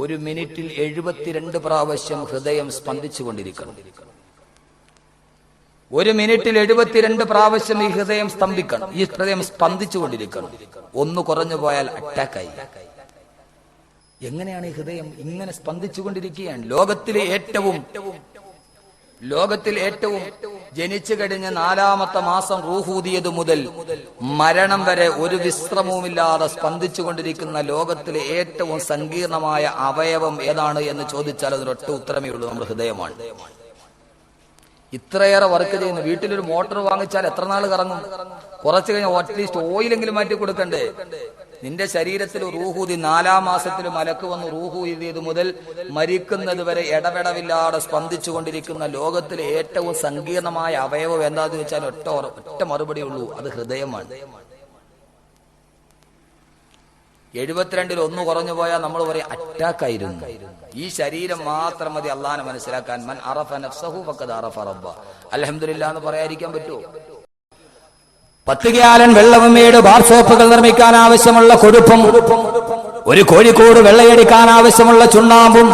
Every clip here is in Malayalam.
ഒരു മിനിറ്റിൽ 72 പ്രാവശ്യം ഹൃദയം സ്പന്ദിച്ചുകൊണ്ടിരിക്കണം. ഒരു മിനിറ്റിൽ 72 പ്രാവശ്യം ഈ ഹൃദയം സ്തംഭിക്കണം, ഈ ഹൃദയം സ്പന്ദിച്ചുകൊണ്ടിരിക്കണം. ഒന്ന് കുറഞ്ഞു പോയാൽ അറ്റാക്കായി. എങ്ങനെയാണ് ഈ ഹൃദയം ഇങ്ങനെ സ്പന്ദിച്ചുകൊണ്ടിരിക്കുകയാണ്? ലോകത്തിൽ ഏറ്റവും ജനിച്ചു കഴിഞ്ഞ 4-ാമത്തെ മാസം റൂഹൂതിയത് മുതൽ മരണം വരെ ഒരു വിശ്രമവുമില്ലാതെ സ്പന്ദിച്ചുകൊണ്ടിരിക്കുന്ന ലോകത്തിലെ ഏറ്റവും സങ്കീർണമായ അവയവം ഏതാണ് എന്ന് ചോദിച്ചാൽ അതിനൊറ്റ ഉത്തരമേ ഉള്ളൂ, നമ്മുടെ ഹൃദയമാണ്. ഇത്രയേറെ വർക്ക് ചെയ്യുന്നു. വീട്ടിലൊരു മോട്ടോർ വാങ്ങിച്ചാൽ എത്ര നാൾ കറങ്ങും? കുറച്ചു കഴിഞ്ഞാൽ അറ്റ്ലീസ്റ്റ് ഓയിലെങ്കിലും മാറ്റി കൊടുക്കണ്ടേ? നിന്റെ ശരീരത്തിൽ റൂഹൂതി 4-ാം മാസത്തിൽ മലക്ക് വന്ന് റൂഹൂതിയത് മുതൽ മരിക്കുന്നത് വരെ ഇടപെടവില്ലാതെ സ്പന്ദിച്ചുകൊണ്ടിരിക്കുന്ന ലോകത്തിലെ ഏറ്റവും സങ്കീർണമായ അവയവം എന്താന്ന് വെച്ചാൽ ഒറ്റ മറുപടി ഉള്ളൂ, അത് ഹൃദയമാണ്. 72-ൽ 1 കുറഞ്ഞു പോയാൽ നമ്മൾ പറയും അറ്റാക്കായിരുന്നു. ഈ ശരീരം മാത്രം മതി അള്ളാഹനെ മനസ്സിലാക്കാൻ. മൻ അറഫ നഫ്സഹു ഫഖദ് അറഫ റബ്ബ. അൽഹംദുലില്ലാ എന്ന് പറയാതിരിക്കാൻ പറ്റുമോ? 10 ഗ്യാലൻ വെള്ളവും 7 ബാർ സോപ്പുകൾ നിർമ്മിക്കാൻ ആവശ്യമുള്ള കൊഴുപ്പും, ഒരു കോഴിക്കോട് വെള്ളയടിക്കാൻ ആവശ്യമുള്ള ചുണ്ണാമ്പും,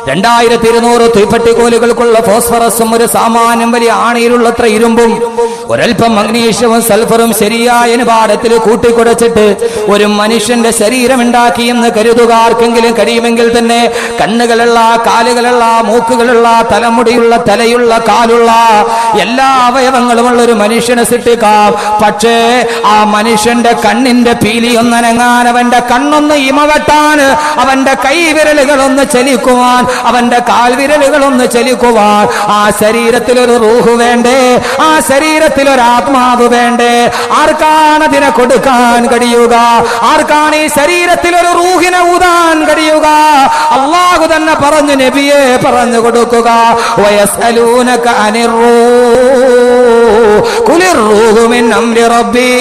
2200 തീപ്പെട്ടിക്കോലുകൾക്കുള്ള ഫോസ്ഫറസും, ഒരു സാമാന്യം വലിയ ആണിയിലുള്ളത്ര ഇരുമ്പും, ഒരൽപ്പം മഗ്നീഷ്യവും സൾഫറും ശരിയായ അനുപാതത്തിൽ കൂട്ടിക്കുടച്ചിട്ട് ഒരു മനുഷ്യന്റെ ശരീരം ഉണ്ടാക്കിയെന്ന് കരുതുക. ആർക്കെങ്കിലും കഴിയുമെങ്കിൽ തന്നെ കണ്ണുകളുള്ള, കാലുകളുള്ള, മൂക്കുകളുള്ള, തലമുടിയുള്ള, തലയുള്ള, കാലുള്ള എല്ലാ അവയവങ്ങളുമുള്ള ഒരു മനുഷ്യനെ സൃഷ്ടിക്കാം. പക്ഷേ ആ മനുഷ്യന്റെ കണ്ണിന്റെ പീലി ഒന്നനങ്ങാൻ, അവന്റെ കണ്ണൊന്ന് ഇമവെട്ടാൻ, അവന്റെ കൈവിരലുകളൊന്ന് ചലിക്കുവാൻ, അവന്റെ കാൽവിരലുകളൊന്ന് ചലിക്കുവാൻ ആ ശരീരത്തിലൊരു റൂഹ് വേണ്ടേ? ആ ശരീരത്തിലൊരു ആത്മാവ് വേണ്ടേ? ആർക്കാണ് അതിനെ കൊടുക്കാൻ കഴിയുക? ആർക്കാണ് ഈ ശരീരത്തിലൊരു റൂഹിനെ ഊതാൻ കഴിയുക? അള്ളാഹു തന്നെ പറഞ്ഞു, നബിയെ പറഞ്ഞു കൊടുക്കുക. വയസ്അലൂനക അനിർ റൂഹ് ഖുലിർ റൂഹു മിൻ അംരി റബ്ബി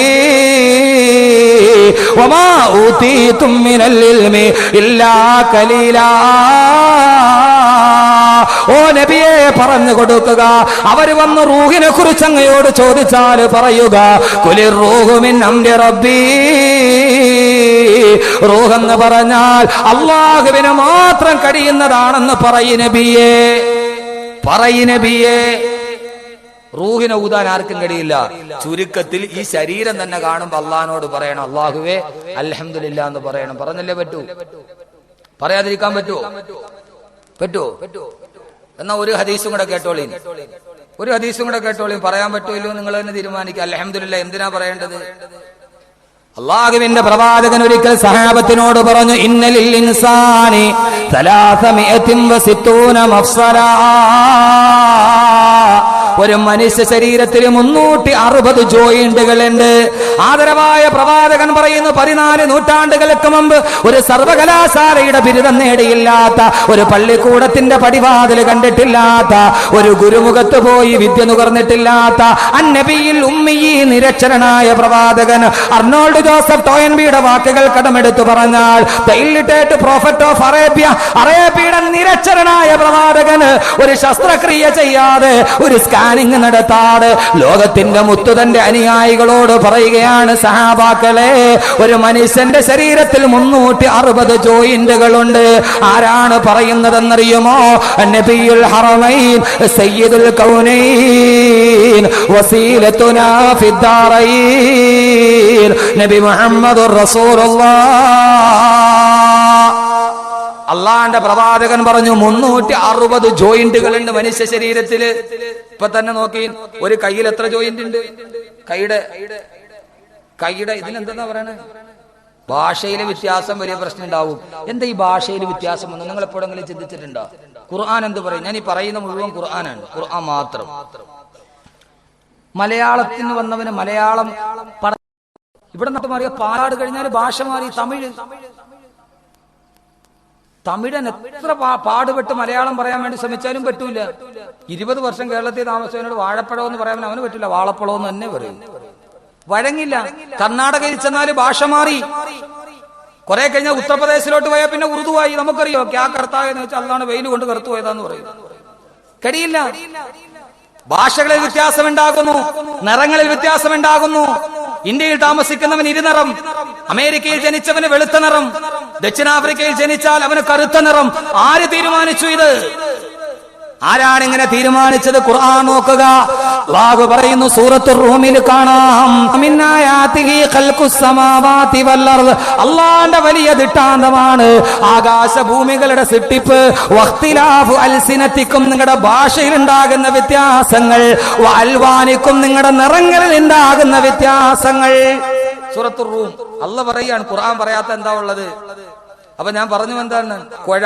വമാ ഊതീതും മിനൽ ഇൽമി ഇല്ലാ ഖലീലാ. ഓ നബിയെ പറഞ്ഞു കൊടുക്കുക. അവർ വന്ന് റൂഹിനെ കുറിച്ച് അങ്ങയോട് ചോദിച്ചാൽ പറയുക, ഖുലിർ റൂഹു മിൻ അംരി റബ്ബി. റൂഹ് എന്ന് പറഞ്ഞാൽ അല്ലാഹുവിന് മാത്രം കഴിയുന്നതാണെന്ന് പറയ് നബിയേ. റൂഹിനെ ഊതാൻ ആർക്കും കഴിയില്ല. ചുരുക്കത്തിൽ ഈ ശരീരം തന്നെ കാണുമ്പോൾ അള്ളാഹിനോട് പറയണം, അല്ലാഹുവേ അൽഹംദുലില്ലാ എന്ന് പറയണം. പറഞ്ഞല്ലേ പറ്റൂ? പറയാതിരിക്കാൻ പറ്റുമോ? എന്നാ ഒരു ഹദീസും കൂടെ കേട്ടോളീൻ. പറയാൻ പറ്റുമല്ലോ നിങ്ങൾ തന്നെ തീരുമാനിക്കുക. അൽഹംദുലില്ലാ എന്തിനാ പറയേണ്ടത്? അല്ലാഹുവിന്റെ പ്രവാചകൻ ഒരിക്കൽ സഹാബത്തിനോട് പറഞ്ഞു, ഇന്നലിൽ ഇൻസാനി 360 മഫ്സലാ. ഒരു മനുഷ്യ ശരീരത്തിൽ 360 ജോയിന്റുകൾ ഉണ്ട്. ആദരവായ പ്രവാചകൻ പറയുന്നു, 14 നൂറ്റാണ്ടുകൾക്ക് മുമ്പ് ഒരു സർവകലാശാലയുടെ ബിരുദം നേടിയില്ലാത്ത, ഒരു പള്ളിക്കൂടത്തിന്റെ പടിവാതിൽ കണ്ടിട്ടില്ലാത്ത, ഒരു ഗുരുമുഖത്ത് പോയി വിദ്യ നുകർന്നിട്ടില്ലാത്ത അന്നബിയിൽ ഉമ്മിയി നിരക്ഷരനായ പ്രവാചകൻ അർണോൾഡ് ജോസഫ് ടോയൻബിയുടെ വാക്കുകൾ കടമെടുത്തു പറഞ്ഞാൽ, ദ ഇല്ലിറ്റേറ്റ് പ്രോഫറ്റ് ഓഫ് അറേബ്യ, അറേബ്യയുടെ നിരക്ഷരനായ പ്രവാചകന് ഒരു ശസ്ത്രക്രിയ ചെയ്യാതെ, ഒരു സ്കാനിങ് നടത്താതെ ലോകത്തിന്റെ മുത്തുതന്റെ അനുയായികളോട് പറയുകയാണ്, സഹാബാക്കളെ, ഒരു മനുഷ്യന്റെ ശരീരത്തിൽ 360 ജോയിന്റുകളുണ്ട്. ആരാണ് പറയുന്നതെന്നറിയുമോ? നബിയുൽ ഹറമൈൻ സയ്യിദുൽ കൗനൈൻ വസീലത്തുനാ ഫിദ്ദാറൈൻ നബി മുഹമ്മദുർ റസൂലുള്ളാഹ്. അള്ളാന്റെ പ്രവാചകൻ പറഞ്ഞു 360 ജോയിന്റുകളുണ്ട് മനുഷ്യ ശരീരത്തില്. ഇപ്പൊ തന്നെ നോക്കി, ഒരു കയ്യിൽ എത്ര ജോയിന്റ് ഉണ്ട്? കൈയുടെ ഇതിനെന്താ പറയണേ? ഭാഷയിലെ വ്യത്യാസം വലിയ പ്രശ്നം ഉണ്ടാവും. എന്താ ഈ ഭാഷയിൽ വ്യത്യാസം വന്നു? നിങ്ങൾ എപ്പോഴെങ്കിലും ചിന്തിച്ചിട്ടുണ്ടോ? ഖുർആൻ എന്ത് പറയും? ഞാൻ ഈ പറയുന്ന മുഴുവൻ ഖുർആനാണ്, ഖുർആൻ മാത്രം. മലയാളത്തിന് വന്നവന് മലയാളം ഇവിടെ നിന്ന് മാറിയ പാലാട് കഴിഞ്ഞാൽ ഭാഷ മാറി. തമിഴൻ എത്ര പാടുപെട്ട് മലയാളം പറയാൻ വേണ്ടി ശ്രമിച്ചാലും പറ്റൂല. 20 വർഷം കേരളത്തിൽ താമസിച്ചവനോട് വാഴപ്പഴം എന്ന് പറയാൻ അവന് പറ്റില്ല, വാളപ്പഴം എന്ന് തന്നെ പറയും. വഴങ്ങില്ല. കർണാടകയിൽ ചെന്നാൽ ഭാഷ മാറി. കുറെ കഴിഞ്ഞാൽ ഉത്തർപ്രദേശിലോട്ട് പോയാൽ പിന്നെ ഉറുദുവായി. നമുക്കറിയോ ക്യാ കർത്താവെന്ന് വെച്ചാൽ അതാണ് വെയിൽ കൊണ്ട് കറുത്തു പോയതാന്ന് പറയും. കഴിയില്ല. ഭാഷകളിൽ വ്യത്യാസമുണ്ടാകുന്നു, നിറങ്ങളിൽ വ്യത്യാസമുണ്ടാകുന്നു. ഇന്ത്യയിൽ താമസിക്കുന്നവൻ ഇരുനിറം, അമേരിക്കയിൽ ജനിച്ചവന് വെളുത്ത നിറം, ദക്ഷിണാഫ്രിക്കയിൽ ജനിച്ചാൽ അവന് കറുത്ത നിറം. ആര് തീരുമാനിച്ചു ഇത്? ആരാണ് ഇങ്ങനെ തീരുമാനിച്ചത്? ഖുർആൻ നോക്കുക. അല്ലാഹു പറയുന്നു സൂറത്തുർ റൂമിൽ കാണാം, അല്ലാഹുവിന്റെ വലിയ ദിട്ടാന്തമാണ് ആകാശഭൂമികളുടെ സൃഷ്ടിപ്പ്. വഖ്തിലാഫു അൽസിനത്തിക്കും, നിങ്ങളുടെ ഭാഷയിൽ ഉണ്ടാകുന്ന വ്യത്യാസങ്ങൾ, വഅൽവാനിക്കും, നിങ്ങളുടെ നിറങ്ങളിൽ ഉണ്ടാകുന്ന വ്യത്യാസങ്ങൾ. സൂറത്തുർ റൂം അല്ലാഹു പറയാണ്, ഖുർആൻ പറയാത്ത എന്താ ഉള്ളത്? അപ്പൊ ഞാൻ പറഞ്ഞു എന്താണ്? കുഴ.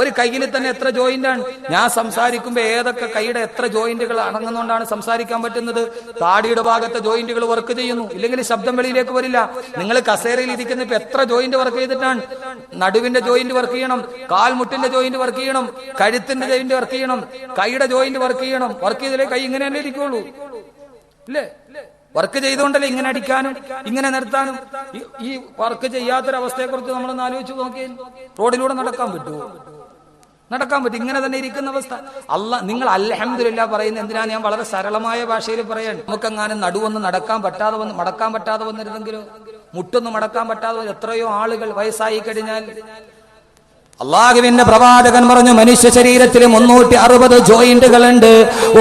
ഒരു കയ്യിൽ തന്നെ എത്ര ജോയിന്റ് ആണ്? ഞാൻ സംസാരിക്കുമ്പോ ഏതൊക്കെ കൈയുടെ എത്ര ജോയിന്റുകൾ അടങ്ങുന്നോണ്ടാണ് സംസാരിക്കാൻ പറ്റുന്നത്? താടിയുടെ ഭാഗത്തെ ജോയിന്റുകൾ വർക്ക് ചെയ്യുന്നു, ഇല്ലെങ്കിൽ ശബ്ദം വെളിയിലേക്ക് വരില്ല. നിങ്ങൾ കസേരയിൽ ഇരിക്കുന്ന ഇപ്പൊ എത്ര ജോയിന്റ് വർക്ക് ചെയ്തിട്ടാണ്? നടുവിന്റെ ജോയിന്റ് വർക്ക് ചെയ്യണം, കാൽമുട്ടിന്റെ ജോയിന്റ് വർക്ക് ചെയ്യണം, കഴുത്തിന്റെ ജോയിന്റ് വർക്ക് ചെയ്യണം, കൈയുടെ ജോയിന്റ് വർക്ക് ചെയ്യണം. വർക്ക് ചെയ്തില്ലേ കൈ ഇങ്ങനെ തന്നെ ഇരിക്കുള്ളൂ, ഇല്ലേ? വർക്ക് ചെയ്തുകൊണ്ടല്ലേ ഇങ്ങനെ അടിക്കാനും ഇങ്ങനെ നിർത്താനും. ഈ വർക്ക് ചെയ്യാത്തൊരവസ്ഥയെ കുറിച്ച് നമ്മളൊന്ന് ആലോചിച്ച് നോക്കിയാൽ റോഡിലൂടെ നടക്കാൻ പറ്റുമോ? നടക്കാൻ പറ്റും. ഇങ്ങനെ തന്നെ ഇരിക്കുന്ന അവസ്ഥ. നിങ്ങൾ അൽഹംദുലില്ലാ പറയുന്നത് എന്തിനാ? ഞാൻ വളരെ സരളമായ ഭാഷയിൽ പറയാൻ. നമുക്കെങ്ങാനും നടുവൊന്നും മടക്കാൻ പറ്റാതെ വന്നിരുന്നെങ്കിലോ, മുട്ടൊന്നും മടക്കാൻ പറ്റാതെ എത്രയോ ആളുകൾ വയസ്സായി കഴിഞ്ഞാൽ. അള്ളാഹുവിന്റെ പ്രവാചകൻ പറഞ്ഞു, മനുഷ്യ ശരീരത്തിൽ 360 ജോയിന്റുകൾ ഉണ്ട്.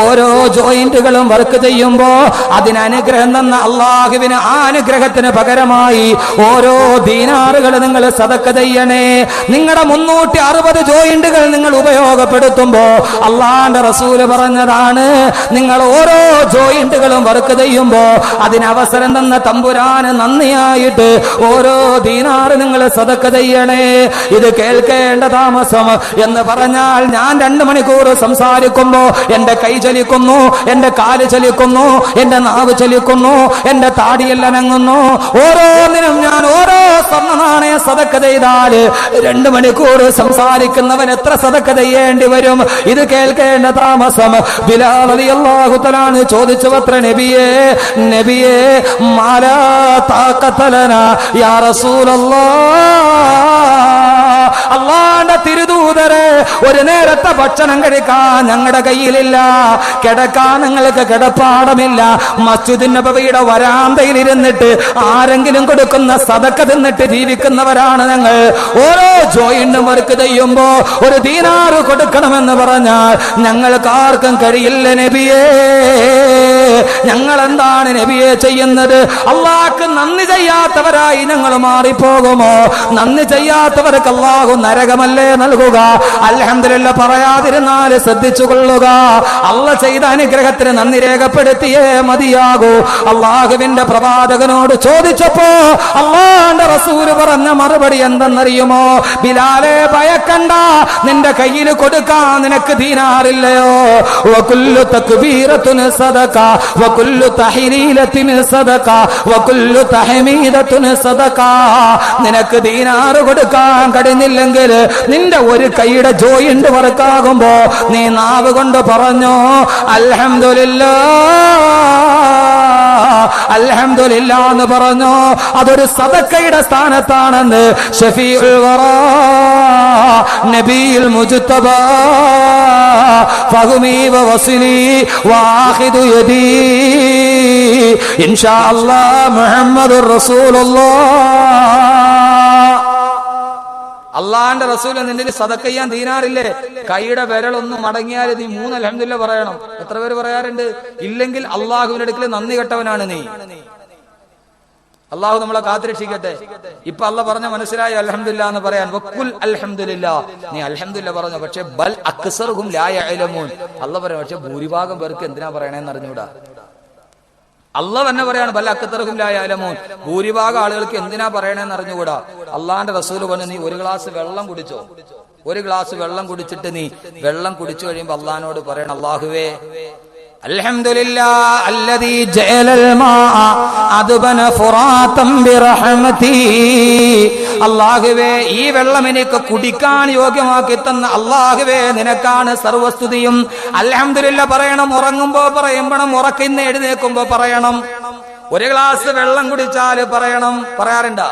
ഓരോ ജോയിന്റുകളും വർക്ക് ചെയ്യുമ്പോ അതിന് അനുഗ്രഹം തന്ന അള്ളാഹുവിന് ആ അനുഗ്രഹത്തിന് പകരമായി ഓരോ ദീനാറുകൾ നിങ്ങൾ സദക്ക ചെയ്യണേ. നിങ്ങളുടെ 360 ജോയിന്റുകൾ നിങ്ങൾ ഉപയോഗപ്പെടുത്തുമ്പോ അള്ളാന്റെ റസൂല് പറഞ്ഞതാണ്, നിങ്ങൾ ഓരോ ജോയിന്റുകളും വർക്ക് ചെയ്യുമ്പോ അതിന് അവസരം തന്ന തമ്പുരാന് നന്ദിയായിട്ട് ഓരോ ദീനാറ് നിങ്ങൾ സദക്ക ചെയ്യണേ. ഇത് കേൾക്കേണ്ട താമസം എന്ന് പറഞ്ഞാൽ, ഞാൻ 2 മണിക്കൂർ സംസാരിക്കുമ്പോ എന്റെ കൈ ചലിക്കുന്നു, എന്റെ കാല് ചലിക്കുന്നു, എന്റെ നാവ് ചലിക്കുന്നു, എന്റെ താടിയെല്ലാം അനങ്ങുന്നു. ഓരോന്നിനും ഞാൻ ഓരോ സ്വർണ്ണ നാണയ സദക്ക ചെയ്താൽ 2 മണിക്കൂർ സംസാരിക്കുന്നവൻ എത്ര സദക്ക ചെയ്യേണ്ടി വരും? ഇത് കേൾക്കേണ്ട താമസം. ബിലാൽ റളിയല്ലാഹു തആല ചോദിച്ചുവത്ര, നബിയേ മാലാ താഖത ലനാ യാ റസൂലല്ലാഹ്. അള്ളാന്റെ തിരുദൂതരെ, ഒരു നേരത്തെ ഭക്ഷണം കഴിക്കാൻ ഞങ്ങളുടെ കയ്യിലില്ല, കിടക്കാൻ നിങ്ങൾക്ക് കിടപ്പാടമില്ല. മസ്ജിദുൻ നബവിയുടെ വരാന്തയിൽ ഇരുന്നിട്ട് ആരെങ്കിലും കൊടുക്കുന്ന സദക്ക തിന്നിട്ട് ജീവിക്കുന്നവരാണ് ഞങ്ങൾ. ഓരോ ജോയിന്റും വർക്ക് ചെയ്യുമ്പോ ഒരു ദീനാറ് കൊടുക്കണമെന്ന് പറഞ്ഞാൽ ഞങ്ങൾക്ക് ആർക്കും കഴിയില്ല നബിയേ. ഞങ്ങൾ എന്താണ് നബിയെ ചെയ്യുന്നത്? അള്ളാഹ്ക്ക് നന്ദി ചെയ്യാത്തവരായി ഞങ്ങൾ മാറിപ്പോകുമോ? നന്ദി ചെയ്യാത്തവർക്ക് അള്ളാഹു നരകമല്ലേ നൽകുക? അൽഹംദുലില്ലാ പറയാതിരുന്നാൽ ശ്രദ്ധിച്ചു കൊള്ളുക. അള്ളാഹ് ചെയ്ത അനുഗ്രഹത്തിന് നന്ദി രേഖപ്പെടുത്തിയേ മതിയാകൂ. അള്ളാഹുവിന്റെ പ്രവാചകനോട് ചോദിച്ചപ്പോ അള്ളാഹുവിന്റെ റസൂല് പറഞ്ഞ മറുപടി എന്തെന്നറിയുമോ? ബിലാലെ ഭയക്കണ്ട, നിന്റെ കയ്യിൽ കൊടുക്കാൻ നിനക്ക് ദീനാറില്ലയോ? വകുല്ലു തക്ബീറത്തുൻ സദഖ വകുല്ലു തഹ്ലീലത്തിൻ സദഖ വകുല്ലു തഹ്മീദത്തുൻ സദഖ. നിനക്ക് ദീനാറ് കൊടുക്കാൻ കഴിഞ്ഞില്ലെങ്കിൽ നിന്റെ ഒരു കൈയുടെ ജോയിന്റ് വർക്കാകുമ്പോ നീ നാവ് കൊണ്ട് പറഞ്ഞോ അൽഹംദുലില്ലാ അൽഹംദുലില്ലാ എന്ന് പറഞ്ഞോ. അതൊരു സദഖയുടെ സ്ഥാനത്താണെന്ന് ശഫീഉൽ വറാ നബിയുൽ മുജ്തബാ ഫഹുമി വവസിലി വാഖിദു യദി ഇൻഷാ അല്ലാഹ് മുഹമ്മദുർ റസൂലുള്ളാഹ്. അള്ളാന്റെ റസൂൽ നിന്റെ സദക്ക ചെയ്യാൻ ദീനാറില്ലേ? കൈയുടെ വിരലൊന്നും മടങ്ങിയാൽ നീ 3 അൽഹംദുലില്ലാ പറയണം. എത്ര പേര് പറയാറുണ്ട്? ഇല്ലെങ്കിൽ അള്ളാഹുവിന്റെ അടുക്കൽ നന്ദി കെട്ടവനാണ് നീ. അള്ളാഹു നമ്മളെ കാത്തുരക്ഷിക്കട്ടെ. ഇപ്പൊ അള്ളാഹ് പറഞ്ഞ മനസ്സിലായി അൽഹംദുലില്ലാ എന്ന് പറയാൻ. വഖുൽ അൽഹംദുലില്ലാ, നീ അൽഹംദുലില്ലാ പറഞ്ഞു. പക്ഷെ ബൽ അക്സറുഹും ലാ യഅലമൂൻ, അള്ളാഹ് പറയാം. പക്ഷെ ഭൂരിഭാഗം പേർക്ക് എന്തിനാ പറയണേന്ന് അറിഞ്ഞൂടാ. അള്ളാഹ് തന്നെ പറയാണ് ബൽ അക്സറുഹും ലാ യഅലമൂൻ, ഭൂരിഭാഗം ആളുകൾക്ക് എന്തിനാ പറയണേന്ന് അറിഞ്ഞുകൂടാ. അള്ളാന്റെ റസൂല് പറഞ്ഞു, നീ 1 ഗ്ലാസ് വെള്ളം കുടിച്ചോ. 1 ഗ്ലാസ് വെള്ളം കുടിച്ചിട്ട് നീ വെള്ളം കുടിച്ചു കഴിയുമ്പോ അള്ളാഹിനോട് പറയണം, അല്ലാഹുവേ അൽഹംദുലില്ലാ അല്ലദീ ജഅലൽ മാഅ അദ്ബന ഫുറാതൻ ബിറഹ്മതി. അല്ലാഹുവേ ഈ വെള്ളം എനിക്ക് കുടിക്കാൻ യോഗ്യമാക്കി തന്ന അല്ലാഹുവേ നിനക്കാണ് സർവസ്തുതിയും. അൽഹംദുലില്ലാ പറയണം. ഉറങ്ങുമ്പോ പറയണം, ഉറക്കിന്ന് എഴുന്നേൽക്കുമ്പോ പറയണം. 1 ഗ്ലാസ് വെള്ളം കുടിച്ചാല് പറയണം. പറയാറുണ്ടോ?